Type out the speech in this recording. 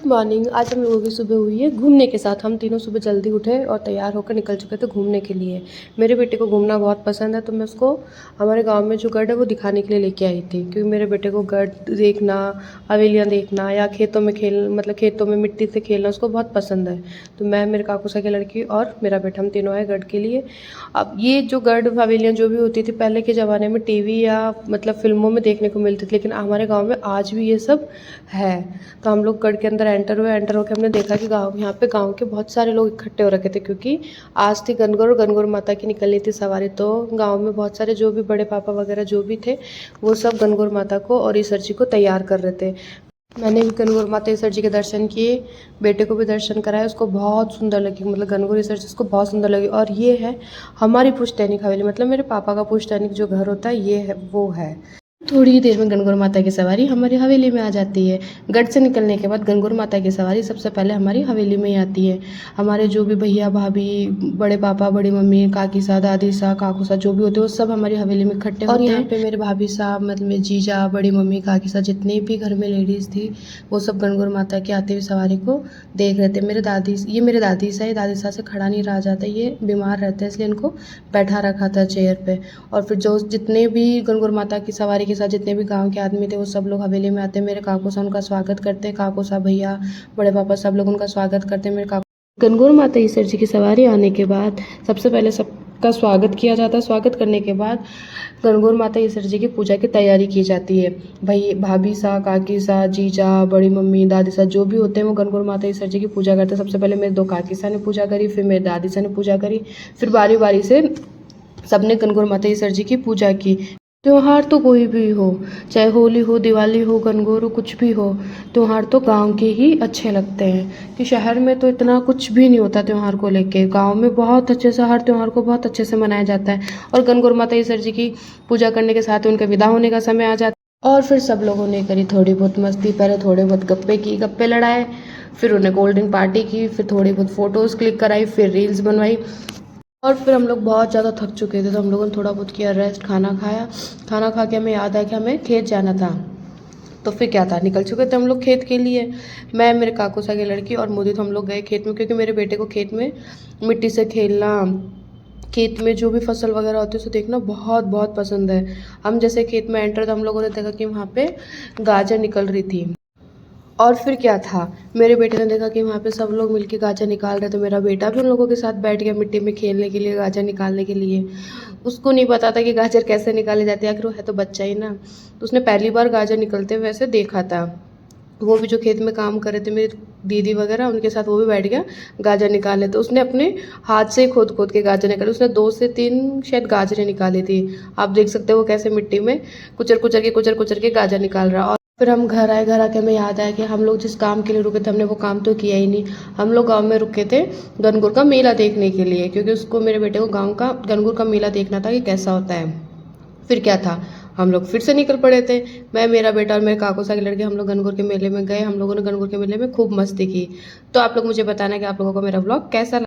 Good morning. आज हम लोगों की सुबह हुई है घूमने के साथ। हम तीनों सुबह जल्दी उठे और तैयार होकर निकल चुके थे घूमने के लिए। मेरे बेटे को घूमना बहुत पसंद है, तो मैं उसको हमारे गांव में जो गढ़ है वो दिखाने के लिए लेके आई थी, क्योंकि मेरे बेटे को गढ़ देखना, हवेलियाँ देखना या खेतों में खेल मतलब खेतों में मिट्टी से खेलना उसको बहुत पसंद है। तो मैं, मेरे काकूसा की लड़की और मेरा बेटा, हम तीनों आए गढ़ के लिए। अब ये जो गढ़ हवेलियाँ जो भी होती थी पहले के ज़माने में टीवी या मतलब फिल्मों में देखने को मिलती थी, लेकिन हमारे गाँव में आज भी ये सब है। तो हम लोग गढ़ के अंदर एंटर होकर हमने देखा कि यहाँ पे गांव के बहुत सारे लोग इकट्ठे हो रखे थे, क्योंकि आज थी गणगौर माता की निकलनी थी सवारी। तो गांव में बहुत सारे जो भी बड़े पापा वगैरह जो भी थे वो सब गणगौर माता को और ईसर जी को तैयार कर रहे थे। मैंने भी गणगौर माता ईसर जी के दर्शन किए, बेटे को भी दर्शन कराया। उसको बहुत सुंदर लगी, मतलब गणगौर ईसर जी उसको बहुत सुंदर लगी। और ये है हमारी पुश्तैनिक हवेली, मतलब मेरे पापा का पुश्तैनिक जो घर होता है ये है, वो है। थोड़ी ही देर में गणगौर माता की सवारी हमारी हवेली में आ जाती है। गढ़ से निकलने के बाद गणगौर माता की सवारी सबसे पहले हमारी हवेली में ही आती है। हमारे जो भी भैया भाभी, बड़े पापा, बड़ी मम्मी, काकी सा, दादी सा, काकू सा जो भी होते हैं वो सब हमारी हवेली में इकट्ठे होते हैं। और यहाँ पे मेरे भाभी साहब, मतलब जीजा, बड़ी मम्मी, काकी सा, जितनी भी घर में लेडीज़ थी वो सब गणगौर माता की आती हुई सवारी को देख रहे थे। मेरे दादी सा है, दादी सा से खड़ा नहीं रहा जाता, ये बीमार रहते हैं इसलिए इनको बैठा रखा था चेयर पे। और फिर जो जितने भी गणगौर माता की सवारी के साथ जितने भी गांव के आदमी थे वो सब लोग हवेली में आते हैं। मेरे काकू सा उनका स्वागत करते हैं, काकू सा, भैया, बड़े पापा सब लोग उनका स्वागत करते हैं। मेरे काकू गणगौर माता ईसर जी की सवारी आने के बाद सबसे पहले सबका स्वागत किया जाता है। स्वागत करने के बाद गणगौर माता ईसर जी की पूजा की तैयारी की जाती है। भाभी सा, काकी सा, जीजा, बड़ी मम्मी, दादी सा जो भी होते हैं वो गणगौर माता ईसर जी की पूजा करते हैं। सबसे पहले मेरे दो काकी सा ने पूजा करी, फिर मेरे दादी सा ने पूजा करी, फिर बारी बारी से सबने गणगौर माता ईसर जी की पूजा की। त्योहार तो कोई भी हो, चाहे होली हो, दिवाली हो, गणगौर हो, कुछ भी हो, त्योहार तो गांव के ही अच्छे लगते हैं। कि शहर में तो इतना कुछ भी नहीं होता त्यौहार को लेके। गांव में बहुत अच्छे से हर त्यौहार को बहुत अच्छे से मनाया जाता है। और गणगौर माता ईसर जी की पूजा करने के साथ उनके विदा होने का समय आ जाता है। और फिर सब लोगों ने करी थोड़ी बहुत मस्ती। पहले थोड़े बहुत गप्पे लड़ाए, फिर उन्हें कोल्ड ड्रिंक पार्टी की, फिर थोड़ी बहुत फ़ोटोज़ क्लिक कराई, फिर रील्स बनवाई। और फिर हम लोग बहुत ज़्यादा थक चुके थे, तो हम लोगों ने थोड़ा बहुत किया रेस्ट, खाना खाया। खाना खा के हमें याद आया कि हमें खेत जाना था। तो फिर क्या था, निकल चुके थे हम लोग खेत के लिए। मैं, मेरे काकू सा की लड़की और मोदी, तो हम लोग गए खेत में, क्योंकि मेरे बेटे को खेत में मिट्टी से खेलना, खेत में जो भी फसल वगैरह होती है उसे देखना बहुत बहुत पसंद है। हम जैसे खेत में एंटर, तो हम लोगों ने देखा कि वहाँ पे गाजर निकल रही थी। और फिर क्या था, मेरे बेटे ने देखा कि वहाँ पे सब लोग मिलके गाजर निकाल रहे, तो मेरा बेटा भी उन लोगों के साथ बैठ गया मिट्टी में खेलने के लिए, गाजर निकालने के लिए। उसको नहीं पता था कि गाजर कैसे निकाले जाते हैं, आखिर वो है तो बच्चा ही ना। तो उसने पहली बार गाजर निकलते हुए वैसे देखा था। वो भी जो खेत में काम कर रहे थे मेरी दीदी वगैरह, उनके साथ वो भी बैठ गया गाजर निकालने। तो उसने अपने हाथ से खोद खोद के गाजर निकाले। उसने 2 से 3 शायद गाजरें निकाली थी। आप देख सकते हो वो कैसे मिट्टी में कुचर कुचर के गाजर निकाल रहा। फिर हम घर आए, घर आके हमें याद आया कि हम लोग जिस काम के लिए रुके थे हमने वो काम तो किया ही नहीं। हम लोग गांव में रुके थे गणगौर का मेला देखने के लिए, क्योंकि उसको, मेरे बेटे को गांव का गणगौर का मेला देखना था कि कैसा होता है। फिर क्या था, हम लोग फिर से निकल पड़े थे। मैं, मेरा बेटा और मेरे काकूसा के लड़के, हम लोग गणगौर के मेले में गए। हम लोगों ने गणगौर के मेले में खूब मस्ती की। तो आप लोग मुझे बताना कि आप लोगों को मेरा ब्लॉग कैसा लगा।